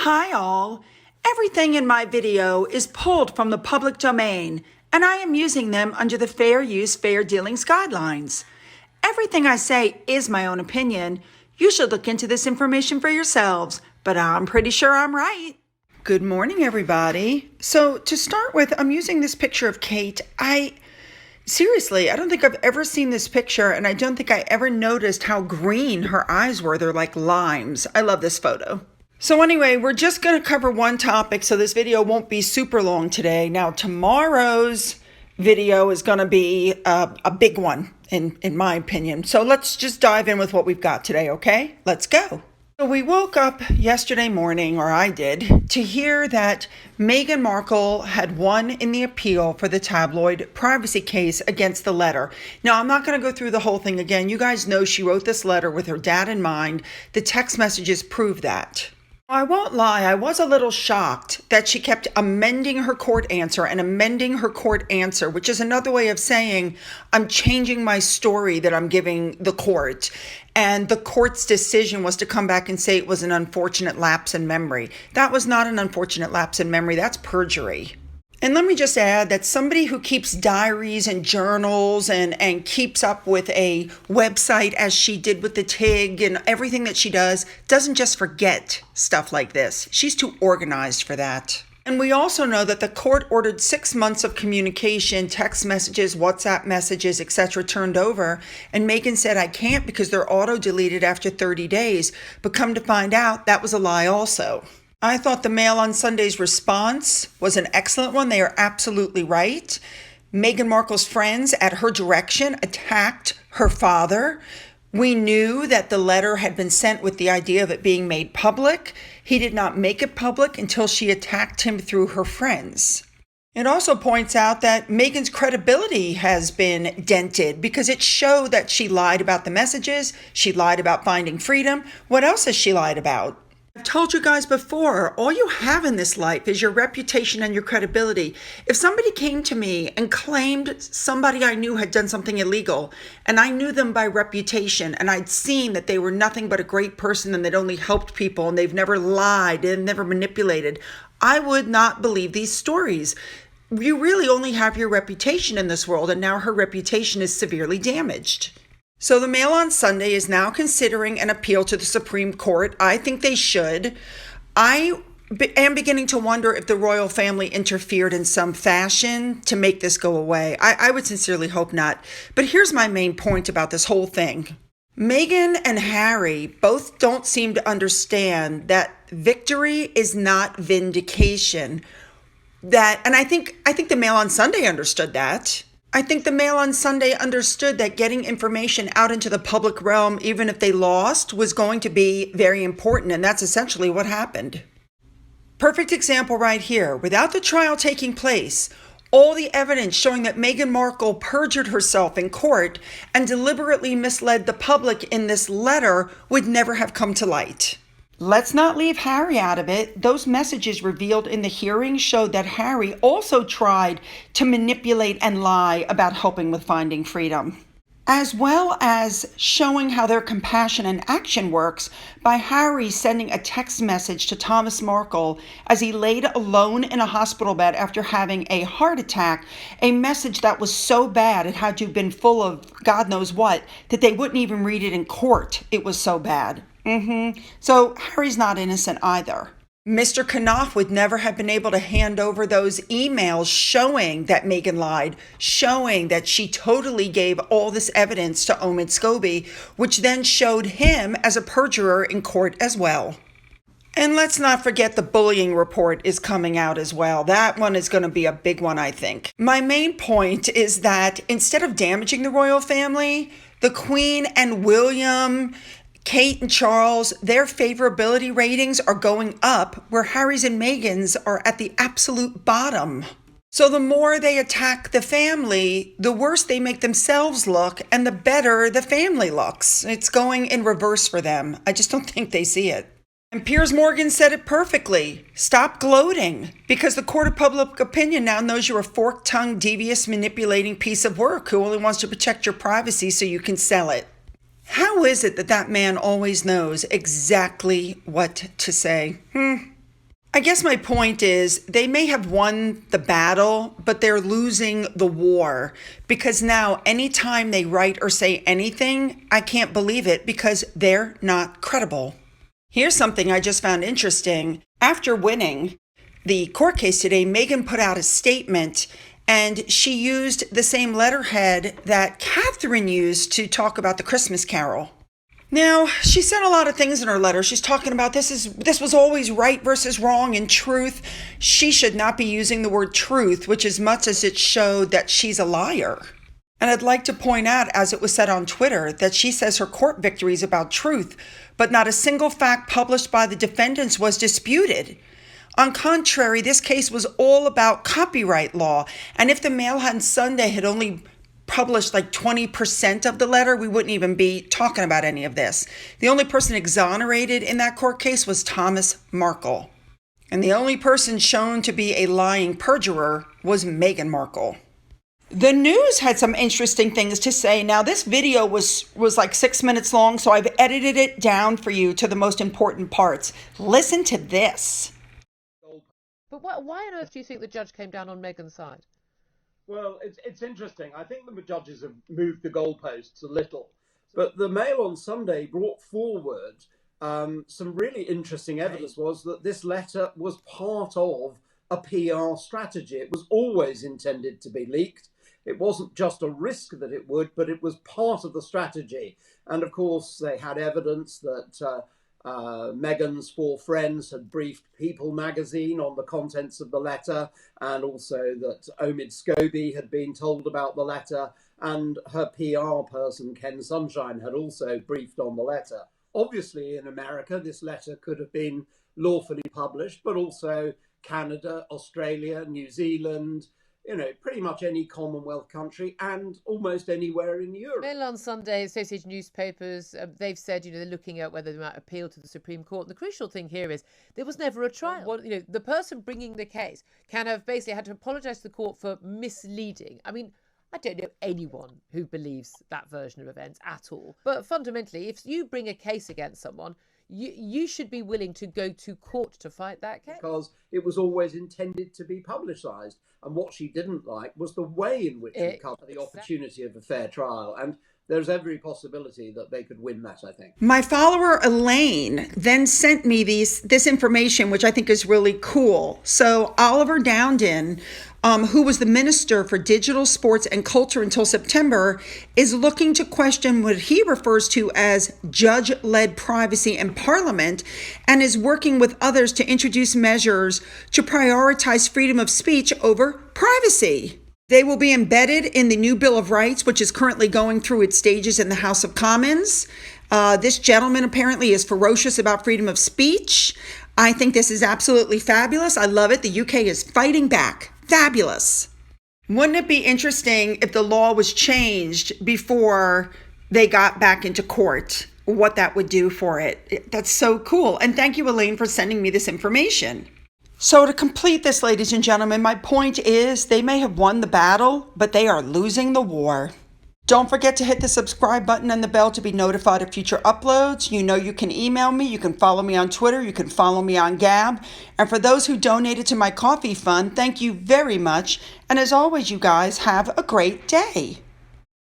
Hi all! Everything in my video is pulled from the public domain, and I am using them under the Fair Use, Fair Dealings guidelines. Everything I say is my own opinion. You should look into this information for yourselves, but I'm pretty sure I'm right. Good morning, everybody. So to start with, I'm using this picture of Kate. Seriously, I don't think I've ever seen this picture, and I don't think I ever noticed how green her eyes were. They're like limes. I love this photo. So anyway, we're just going to cover one topic, so this video won't be super long today. Now, tomorrow's video is going to be a big one, in my opinion. So let's just dive in with what we've got today, okay? Let's go. So we woke up yesterday morning, or I did, to hear that Meghan Markle had won in the appeal for the tabloid privacy case against the letter. Now, I'm not going to go through the whole thing again. You guys know she wrote this letter with her dad in mind. The text messages prove that. I won't lie, I was a little shocked that she kept amending her court answer and amending her court answer, which is another way of saying I'm changing my story that I'm giving the court. And the court's decision was to come back and say it was an unfortunate lapse in memory. That was not an unfortunate lapse in memory, that's perjury. And let me just add that somebody who keeps diaries and journals and keeps up with a website as she did with the TIG and everything that she does, doesn't just forget stuff like this. She's too organized for that. And we also know that the court ordered 6 months of communication, text messages, WhatsApp messages, etc. turned over. And Meghan said, I can't because they're auto-deleted after 30 days. But come to find out, that was a lie also. I thought the Mail on Sunday's response was an excellent one. They are absolutely right. Meghan Markle's friends, at her direction, attacked her father. We knew that the letter had been sent with the idea of it being made public. He did not make it public until she attacked him through her friends. It also points out that Meghan's credibility has been dented because it showed that she lied about the messages. She lied about finding freedom. What else has she lied about? I've told you guys before, all you have in this life is your reputation and your credibility. If somebody came to me and claimed somebody I knew had done something illegal, and I knew them by reputation, and I'd seen that they were nothing but a great person and they'd only helped people and they've never lied and never manipulated, I would not believe these stories. You really only have your reputation in this world, and now her reputation is severely damaged. So the Mail on Sunday is now considering an appeal to the Supreme Court. I think they should. I am beginning to wonder if the royal family interfered in some fashion to make this go away. I would sincerely hope not. But here's my main point about this whole thing. Meghan and Harry both don't seem to understand that victory is not vindication. And I think the Mail on Sunday understood that. I think the Mail on Sunday understood that getting information out into the public realm, even if they lost, was going to be very important, and that's essentially what happened. Perfect example right here. Without the trial taking place, all the evidence showing that Meghan Markle perjured herself in court and deliberately misled the public in this letter would never have come to light. Let's not leave Harry out of it. Those messages revealed in the hearing showed that Harry also tried to manipulate and lie about helping with finding freedom, as well as showing how their compassion and action works by Harry sending a text message to Thomas Markle as he laid alone in a hospital bed after having a heart attack, a message that was so bad it had to have been full of God knows what, that they wouldn't even read it in court. It was so bad. So Harry's not innocent either. Mr. Knopf would never have been able to hand over those emails showing that Meghan lied, showing that she totally gave all this evidence to Omid Scobie, which then showed him as a perjurer in court as well. And let's not forget the bullying report is coming out as well. That one is going to be a big one, I think. My main point is that instead of damaging the royal family, the Queen and William, Kate and Charles, their favorability ratings are going up, where Harry's and Meghan's are at the absolute bottom. So the more they attack the family, the worse they make themselves look, and the better the family looks. It's going in reverse for them. I just don't think they see it. And Piers Morgan said it perfectly. Stop gloating, because the court of public opinion now knows you're a fork-tongued, devious, manipulating piece of work who only wants to protect your privacy so you can sell it. How is it that that man always knows exactly what to say? I guess my point is they may have won the battle, but they're losing the war because now anytime they write or say anything, I can't believe it because they're not credible. Here's something I just found interesting. After winning the court case today, Meghan put out a statement and she used the same letterhead that Catherine used to talk about the Christmas Carol. Now, she said a lot of things in her letter. She's talking about this was always right versus wrong and truth. She should not be using the word truth, which as much as it showed that she's a liar. And I'd like to point out, as it was said on Twitter, that she says her court victory is about truth, but not a single fact published by the defendants was disputed. On contrary, this case was all about copyright law. And if the Mail on Sunday had only published like 20% of the letter, we wouldn't even be talking about any of this. The only person exonerated in that court case was Thomas Markle. And the only person shown to be a lying perjurer was Meghan Markle. The news had some interesting things to say. Now, this video was like 6 minutes long, so I've edited it down for you to the most important parts. Listen to this. But why on earth do you think the judge came down on Meghan's side? Well, it's interesting. I think the judges have moved the goalposts a little. But the Mail on Sunday brought forward some really interesting evidence was that this letter was part of a PR strategy. It was always intended to be leaked. It wasn't just a risk that it would, but it was part of the strategy. And of course, they had evidence that Meghan's four friends had briefed People magazine on the contents of the letter, and also that Omid Scobie had been told about the letter, and her PR person, Ken Sunshine, had also briefed on the letter. Obviously, in America, this letter could have been lawfully published, but also Canada, Australia, New Zealand, pretty much any Commonwealth country and almost anywhere in Europe. Mail on Sunday, Associated Newspapers, they've said, they're looking at whether they might appeal to the Supreme Court. And the crucial thing here is there was never a trial. The person bringing the case can have basically had to apologise to the court for misleading. I mean, I don't know anyone who believes that version of events at all. But fundamentally, if you bring a case against someone, you should be willing to go to court to fight that case. Because it was always intended to be publicised. And what she didn't like was the way in which it covered the opportunity of a fair trial. And there's every possibility that they could win that, I think. My follower Elaine then sent me this information, which I think is really cool. So Oliver Dowden, who was the Minister for Digital, Sports and Culture until September, is looking to question what he refers to as judge-led privacy in Parliament and is working with others to introduce measures to prioritize freedom of speech over privacy. They will be embedded in the new Bill of Rights, which is currently going through its stages in the House of Commons. This gentleman apparently is ferocious about freedom of speech. I think this is absolutely fabulous. I love it. The UK is fighting back. Fabulous. Wouldn't it be interesting if the law was changed before they got back into court? What that would do for it. That's so cool. And thank you, Elaine, for sending me this information. So to complete this, ladies and gentlemen, my point is they may have won the battle, but they are losing the war. Don't forget to hit the subscribe button and the bell to be notified of future uploads. You can email me. You can follow me on Twitter. You can follow me on Gab. And for those who donated to my coffee fund, thank you very much. And as always, you guys have a great day.